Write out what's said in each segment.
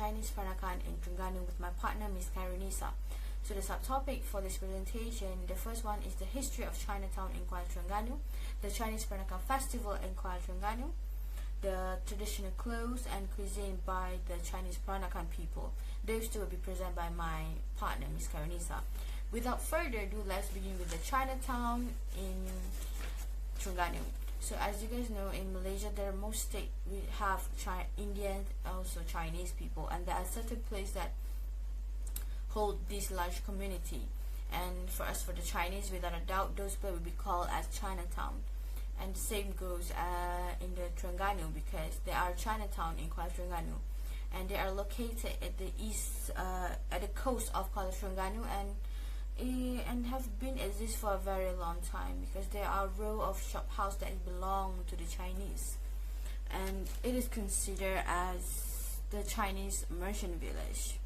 Chinese Peranakan in Terengganu with my partner, Miss Khairunnisa. So the subtopic for this presentation, the first one is the history of Chinatown in Kuala Terengganu, the Chinese Peranakan Festival in Kuala Terengganu, the traditional clothes and cuisine by the Chinese Peranakan people. Those two will be presented by my partner, Miss Khairunnisa. Without further ado, let's begin with the Chinatown in Terengganu. So as you guys know, in Malaysia, there are most states we have Indian, also Chinese people, and there are certain places that hold this large community. And for us, for the Chinese, without a doubt, those places will be called as Chinatown. And the same goes in the Terengganu, because there are Chinatown in Kuala Terengganu, and they are located at the east, at the coast of Kuala Terengganu, and have been exist for a very long time, because there are a row of shop house that belong to the Chinese, and it is considered as the Chinese merchant village,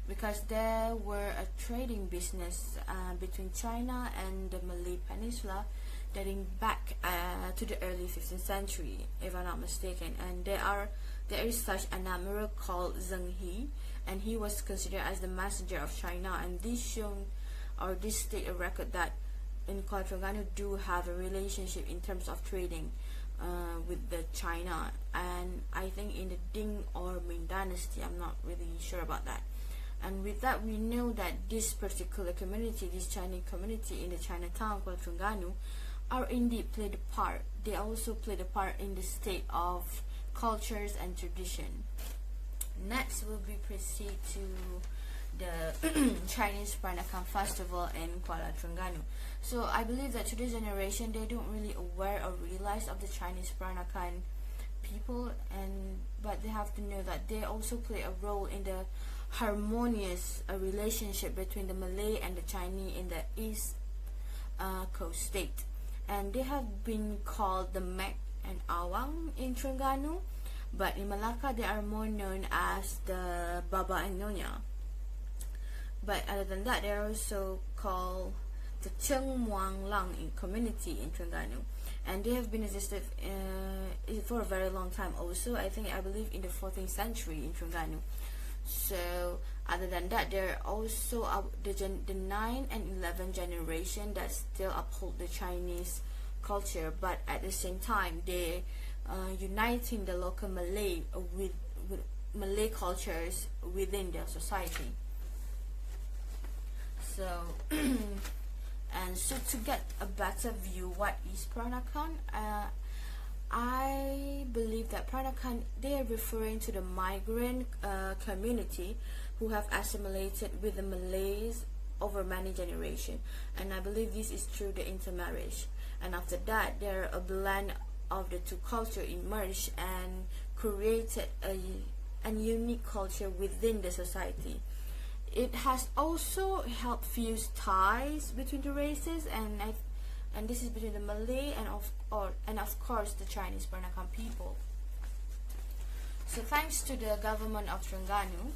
because there were a trading business between China and the Malay Peninsula dating back to the early 15th century, if I'm not mistaken. And there is such an admiral called Zheng He, and he was considered as the messenger of China. And this state a record that in Kuala Terengganu do have a relationship in terms of trading with the China, and I think in the Ding or Ming dynasty, I'm not really sure about that. And with that, we know that this particular community, this Chinese community in the Chinatown, Kuala Terengganu, are indeed played a part. They also played a part in the state of cultures and tradition. Next, we'll be proceed to the Chinese Peranakan Festival in Kuala Terengganu. So I believe that today's generation, they don't really aware or realize of the Chinese Peranakan people, but they have to know that they also play a role in the harmonious relationship between the Malay and the Chinese in the East Coast state, and they have been called the Mek and Awang in Terengganu, but in Malacca they are more known as the Baba and Nyonya. But other than that, they are also called the Cheng Muang Lang in community in Terengganu, and they have been existed for a very long time. Also, I believe in the 14th century in Terengganu. So other than that, there are also the 9 and 11 generation that still uphold the Chinese culture, but at the same time they uniting the local Malay with Malay cultures within their society. So and so to get a better view what is Peranakan, I believe that Peranakan, they are referring to the migrant community who have assimilated with the Malays over many generations, and I believe this is through the intermarriage. And after that, there a blend of the two cultures emerged and created a unique culture within the society. It has also helped fuse ties between the races, and this is between the Malay and of course the Chinese Peranakan people. So thanks to the government of Terengganu,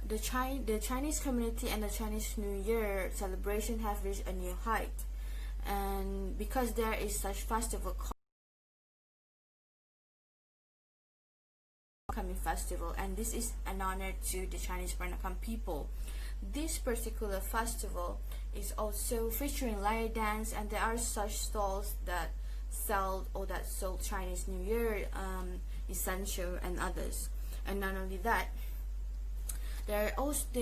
the Chinese community and the Chinese New Year celebration have reached a new height, and because there is such festival coming festival, and this is an honor to the Chinese Peranakan people. This particular festival is also featuring lion dance, and there are such stalls that sold Chinese New Year essential and others. And not only that, they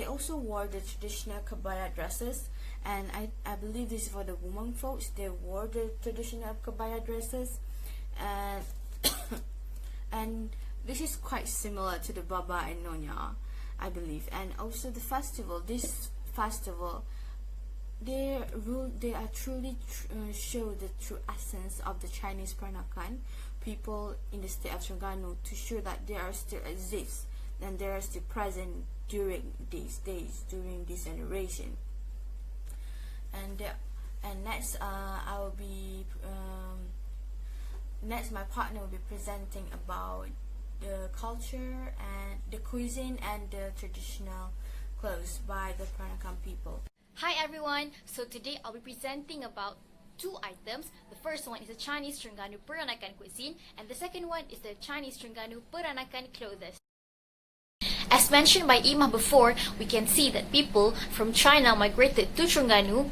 also wore the traditional kebaya dresses, and I believe this is for the women folks. They wore the traditional kebaya dresses, and and this is quite similar to the Baba and Nyonya, I believe. And also this festival, they are truly show the true essence of the Chinese Peranakan people in the state of Terengganu, to show that they are still exist and they are still present during these days, during this generation. And next, next my partner will be presenting about the culture and the cuisine and the traditional clothes by the Peranakan people. Hi everyone, so today I'll be presenting about two items. The first one is the Chinese Terengganu Peranakan cuisine, and the second one is the Chinese Terengganu Peranakan clothes. As mentioned by Imah before, we can see that people from China migrated to Terengganu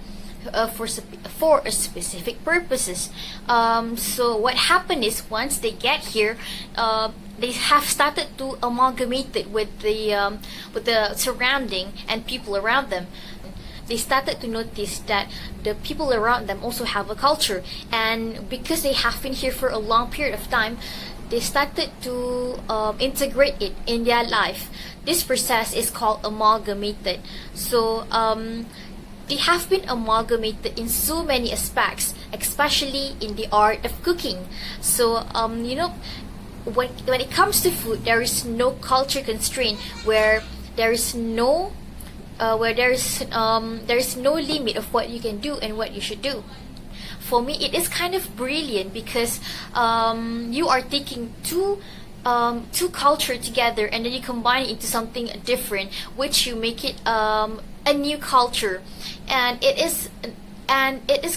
for a specific purposes. So what happened is once they get here, they have started to amalgamate it with the surrounding and people around them. They started to notice that the people around them also have a culture, and because they have been here for a long period of time, they started to integrate it in their life. This process is called amalgamated. So they have been amalgamated in so many aspects, especially in the art of cooking. So when it comes to food, there is no culture constraint where there is no limit of what you can do and what you should do. For me, it is kind of brilliant because you are taking two culture together and then you combine it into something different, which you make it a new culture, and it is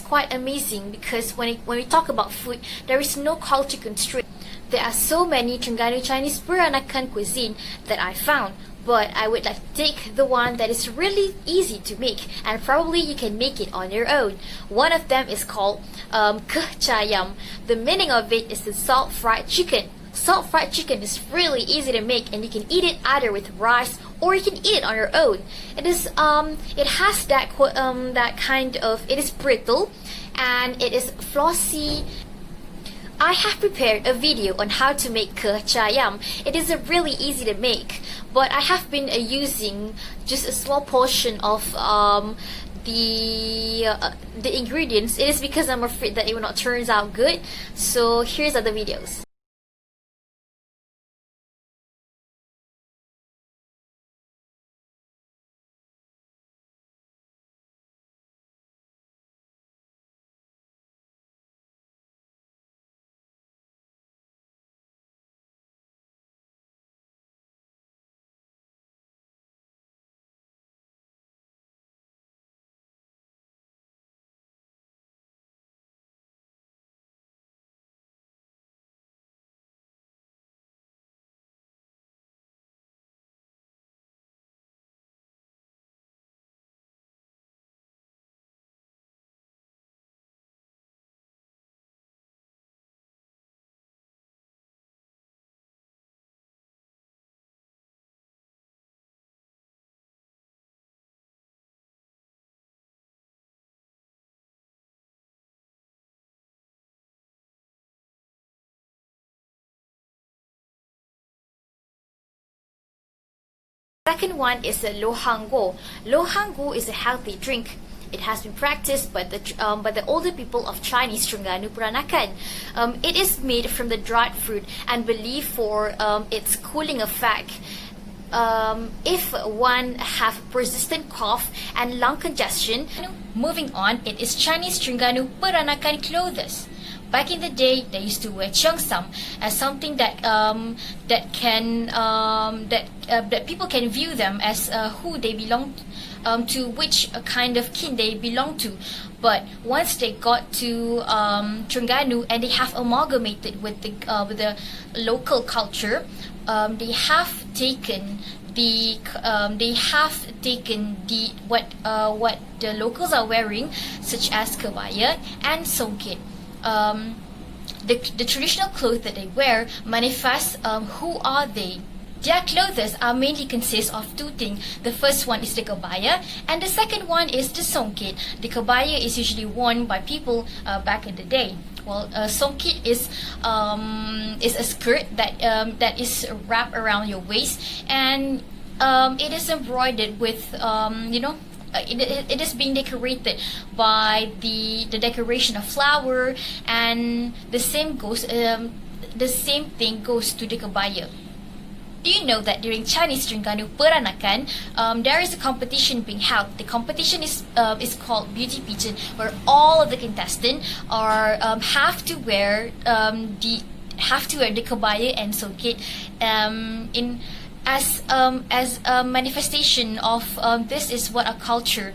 quite amazing because when we talk about food, there is no culture constraint. There are so many Terengganu Chinese peranakan cuisine that I found, but I would like to take the one that is really easy to make, and probably you can make it on your own. One of them is called Khairunnisa. The meaning of it is the salt fried chicken. Salt fried chicken is really easy to make, and you can eat it either with rice or you can eat it on your own. It is it has that kind of, it is brittle and it is flossy. I have prepared a video on how to make Khairunnisa. It is really easy to make, but I have been using just a small portion of the ingredients. It is because I'm afraid that it will not turn out good. So here's other videos. Second one is a lohango. Lohango is a healthy drink. It has been practiced by the older people of Chinese Terengganu Peranakan. It is made from the dried fruit and believed for its cooling effect. If one have persistent cough and lung congestion. Moving on, it is Chinese Terengganu Peranakan clothes. Back in the day, they used to wear cheongsam as something that people can view them as who they belong to, which kind of kin they belong to. But once they got to Terengganu and they have amalgamated with the local culture, they have taken what the locals are wearing, such as kebaya and songkit. The traditional clothes that they wear manifest who are they. Their clothes are mainly consist of two things. The first one is the kebaya, and the second one is the songkit. The kebaya is usually worn by people back in the day. Well, songkit is a skirt that is wrapped around your waist, and it is embroidered with it is being decorated by the decoration of flower, and the same thing goes to the kebaya. Do you know that during Chinese Terengganu Peranakan, there is a competition being held? The competition is called Beauty Pageant, where all of the contestants have to wear the kebaya and songkit as a manifestation of this is what a culture,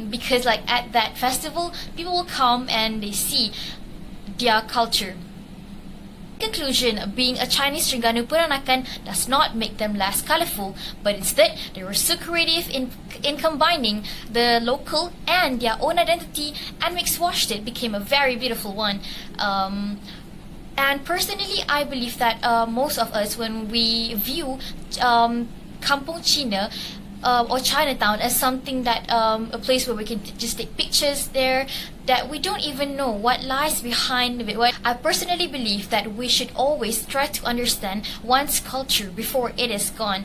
because like at that festival, people will come and they see their culture. Second conclusion, being a Chinese Terengganu Peranakan does not make them less colourful, but instead they were so creative in combining the local and their own identity, and mixed-washed it became a very beautiful one. And personally, I believe that most of us, when we view Kampung China or Chinatown as something that a place where we can just take pictures there, that we don't even know what lies behind it. I personally believe that we should always try to understand one's culture before it is gone.